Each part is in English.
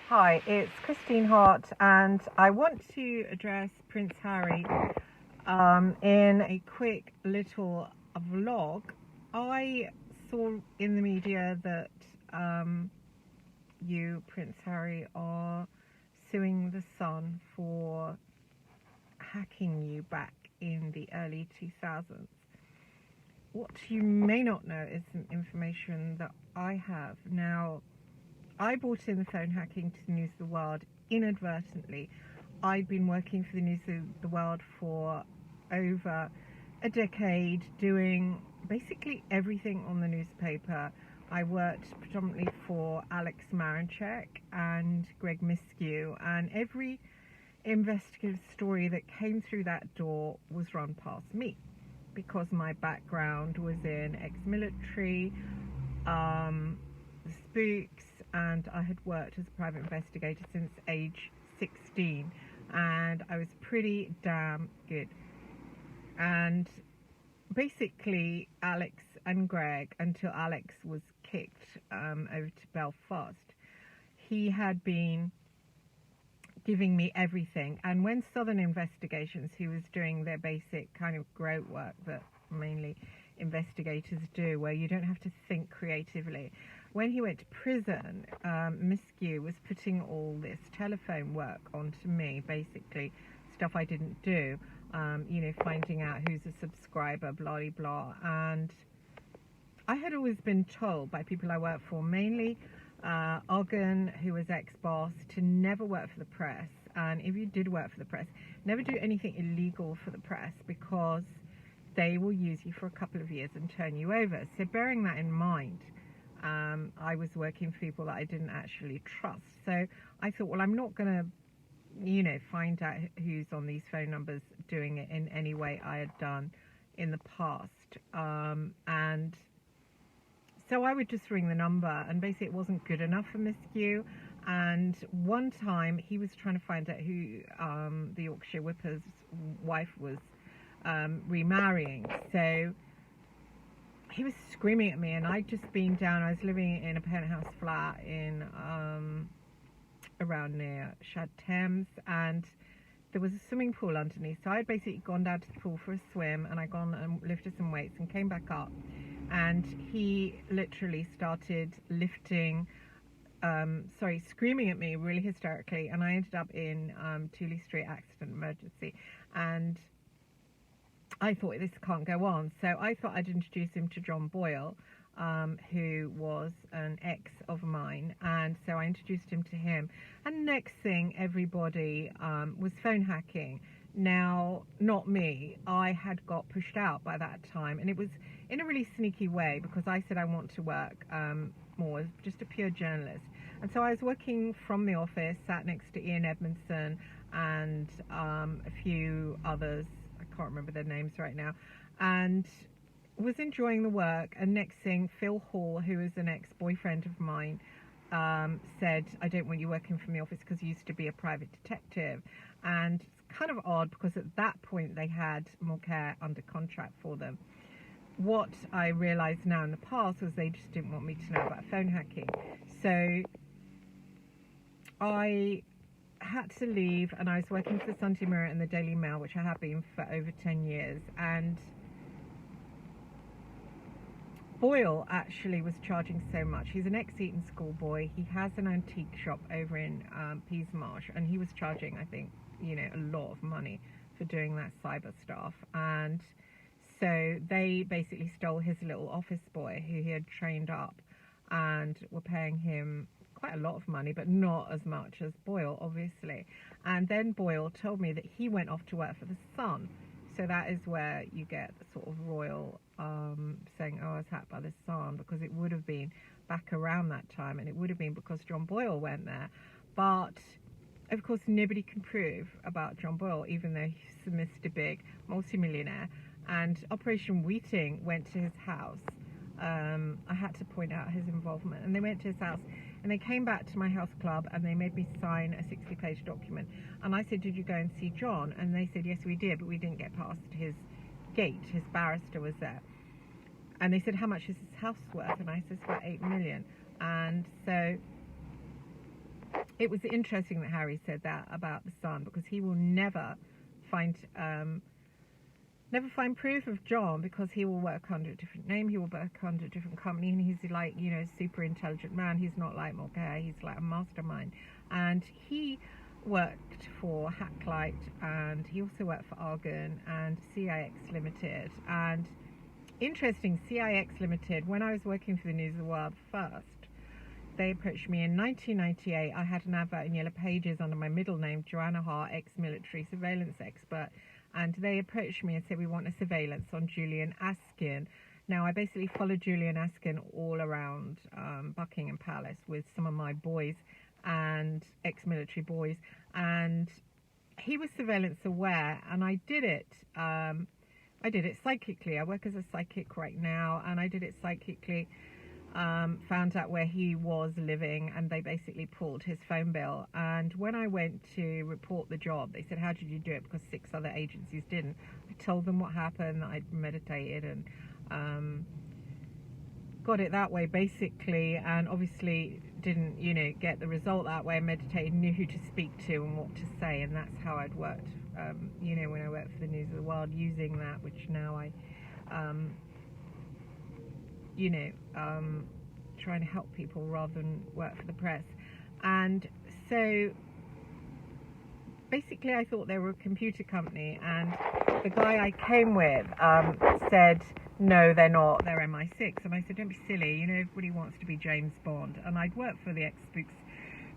Hi, it's Christine Hart, and I want to address Prince Harry in a quick little vlog. I saw in the media that you, Prince Harry, are suing the Sun for hacking you back in the early 2000s. What you may not know is some information that I have. Now, I brought in the phone hacking to the News of the World inadvertently. I'd been working for the News of the World for over a decade, doing basically everything on the newspaper. I worked predominantly for Alex Marinchek and Greg Miskew, and every investigative story that came through that door was run past me because my background was in ex-military, spooks, and I had worked as a private investigator since age 16, and I was pretty damn good. And basically Alex and Greg, until Alex was kicked over to Belfast, he had been giving me everything. And when Southern Investigations, he was doing their basic kind of grout work that mainly investigators do, where you don't have to think creatively. When he went to prison, Miskew was putting all this telephone work onto me, basically stuff I didn't do, finding out who's a subscriber, blah blah blah. And I had always been told by people I worked for, mainly Ogden, who was ex-boss, to never work for the press, and if you did work for the press, never do anything illegal for the press, because they will use you for a couple of years and turn you over. So bearing that in mind, I was working for people that I didn't actually trust. So I thought, well, I'm not going to, find out who's on these phone numbers doing it in any way I had done in the past. And so I would just ring the number, and basically it wasn't good enough for Miskew. And one time he was trying to find out who the Yorkshire Whipper's wife was remarrying. So he was screaming at me, and I'd just been down. I was living in a penthouse flat in around near Shad Thames, and there was a swimming pool underneath. So I'd basically gone down to the pool for a swim, and I'd gone and lifted some weights and came back up, and he literally started lifting, screaming at me really hysterically, and I ended up in Tooley Street accident emergency. And I thought, this can't go on. So I thought I'd introduce him to John Boyle, who was an ex of mine. And so I introduced him to him. And next thing, everybody was phone hacking. Now, not me. I had got pushed out by that time. And it was in a really sneaky way, because I said I want to work more as just a pure journalist. And so I was working from the office, sat next to Ian Edmondson and a few others. I can't remember their names right now, and was enjoying the work. And next thing, Phil Hall, who is an ex-boyfriend of mine, said, I don't want you working from the office because you used to be a private detective. And it's kind of odd, because at that point they had Mulcair under contract for them. What I realised now in the past was they just didn't want me to know about phone hacking. So I had to leave, and I was working for the Sunday Mirror and the Daily Mail, which I have been for over 10 years. And Boyle actually was charging so much. He's an ex-Eton schoolboy. He has an antique shop over in Peasmarsh, and he was charging, I think, a lot of money for doing that cyber stuff. And so they basically stole his little office boy, who he had trained up, and were paying him quite a lot of money, but not as much as Boyle, obviously. And then Boyle told me that he went off to work for the Sun. So that is where you get the sort of royal saying, oh, I was hacked by the Sun, because it would have been back around that time, and it would have been because John Boyle went there. But of course nobody can prove about John Boyle, even though he's Mr. Big, multimillionaire. And Operation Wheating went to his house. I had to point out his involvement, and they went to his house, and they came back to my health club, and they made me sign a 60-page document. And I said, did you go and see John? And they said, yes, we did, but we didn't get past his gate. His barrister was there. And they said, how much is his house worth? And I said, it's about 8 million. And so it was interesting that Harry said that about the Sun, because he will never find proof of John, because he will work under a different name, he will work under a different company, and he's like, you know, super intelligent man. He's not like Mulcahy, he's like a mastermind. And he worked for Hacklight, and he also worked for Argon and CIX Limited. And interesting, CIX Limited, when I was working for the News of the World first, they approached me in 1998. I had an advert in Yellow Pages under my middle name, Joanna Hart, ex-military surveillance expert. And they approached me and said, we want a surveillance on Julian Askin. Now, I basically followed Julian Askin all around Buckingham Palace with some of my boys and ex-military boys. And he was surveillance aware, and I did it psychically. I work as a psychic right now, and I did it psychically. Found out where he was living, and they basically pulled his phone bill. And when I went to report the job, they said, how did you do it? Because 6 other agencies didn't. I told them what happened, that I'd meditated and got it that way basically, and obviously didn't, you know, get the result that way. I meditated, knew who to speak to and what to say, and that's how I'd worked, you know, when I worked for the News of the World, using that, which now I you know, trying to help people rather than work for the press. And so basically I thought they were a computer company, and the guy I came with said, no, they're not, they're MI6. And I said, don't be silly, you know, everybody wants to be James Bond. And I'd worked for the ex-spooks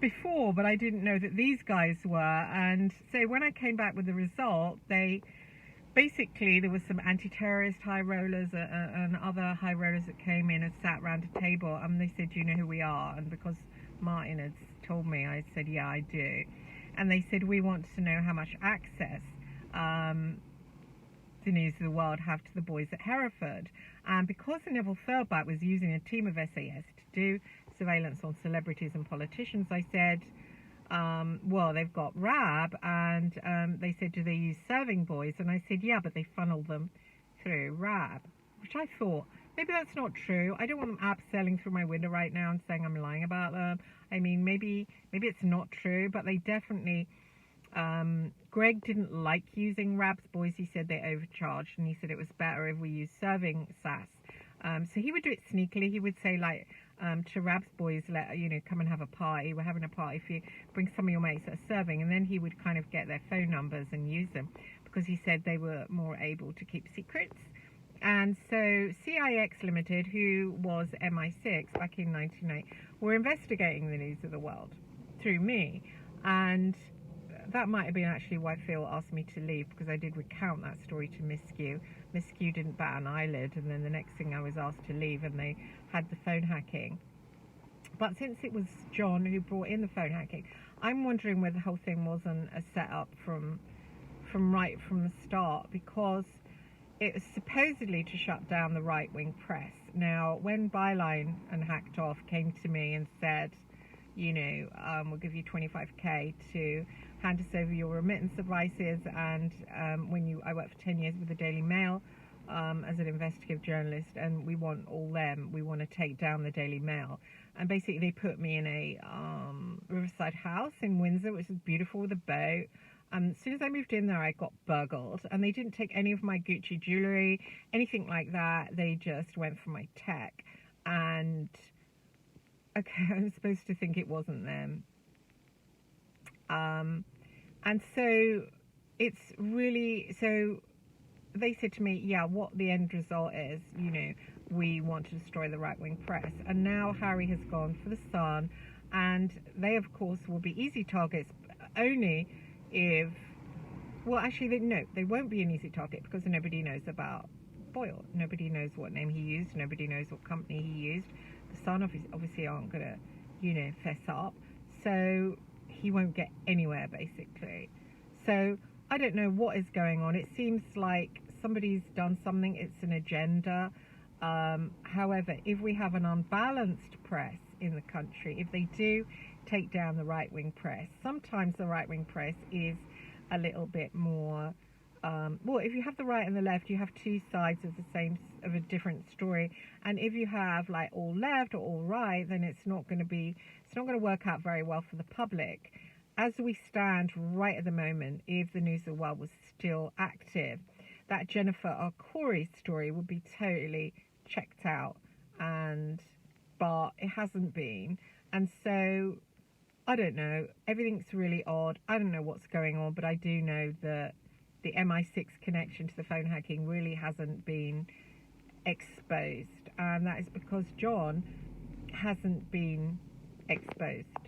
before, but I didn't know that these guys were. And so when I came back with the result, basically, there was some anti-terrorist high rollers and other high rollers that came in and sat around a table, and they said, do you know who we are? And because Martin had told me, I said, yeah, I do. And they said, we want to know how much access the News of the World have to the boys at Hereford. And because the Neville Furlback was using a team of SAS to do surveillance on celebrities and politicians, I said, well, they've got RAB, and they said, do they use serving boys? And I said, yeah, but they funnel them through RAB, which I thought, maybe that's not true. I don't want them abseiling through my window right now and saying I'm lying about them. I mean, maybe it's not true, but they definitely, Greg didn't like using RAB's boys. He said they overcharged, and he said it was better if we used serving SAS. So he would do it sneakily. He would say, like, to Rab's boys, you know, come and have a party. We're having a party if you bring some of your mates that are serving. And then he would kind of get their phone numbers and use them, because he said they were more able to keep secrets. And so CIX Limited, who was MI6 back in 1998, were investigating the News of the World through me. And that might have been actually why Phil asked me to leave, because I did recount that story to Miss Q. Miss Q didn't bat an eyelid, and then the next thing I was asked to leave, and they had the phone hacking. But since it was John who brought in the phone hacking, I'm wondering whether the whole thing wasn't a setup from right from the start, because it was supposedly to shut down the right-wing press. Now, when Byline and Hacked Off came to me and said, you know, we'll give you 25k to hand us over your remittance advices, and I worked for 10 years with the Daily Mail as an investigative journalist, and we want all them, we want to take down the Daily Mail. And basically they put me in a riverside house in Windsor, which is beautiful, with a boat. As soon as I moved in there, I got burgled, and they didn't take any of my Gucci jewellery, anything like that. They just went for my tech. And okay, I'm supposed to think it wasn't them. And so it's really, so they said to me, yeah, what the end result is, you know, we want to destroy the right-wing press. And now Harry has gone for the Sun, and they, of course, will be easy targets only if, well, actually, no, they won't be an easy target, because nobody knows about Boyle. Nobody knows what name he used. Nobody knows what company he used. The Sun obviously aren't going to, you know, fess up. So he won't get anywhere, basically. So I don't know what is going on. It seems like somebody's done something. It's an agenda. However, if we have an unbalanced press in the country, if they do take down the right-wing press, sometimes the right-wing press is a little bit more well, if you have the right and the left, you have two sides of a different story. And if you have like all left or all right, then it's not going to work out very well for the public. As we stand right at the moment, if the News of the World was still active, that Jennifer or Corey story would be totally checked out, but it hasn't been. And so I don't know, everything's really odd. I don't know what's going on, but I do know that the MI6 connection to the phone hacking really hasn't been exposed, and that is because John hasn't been exposed.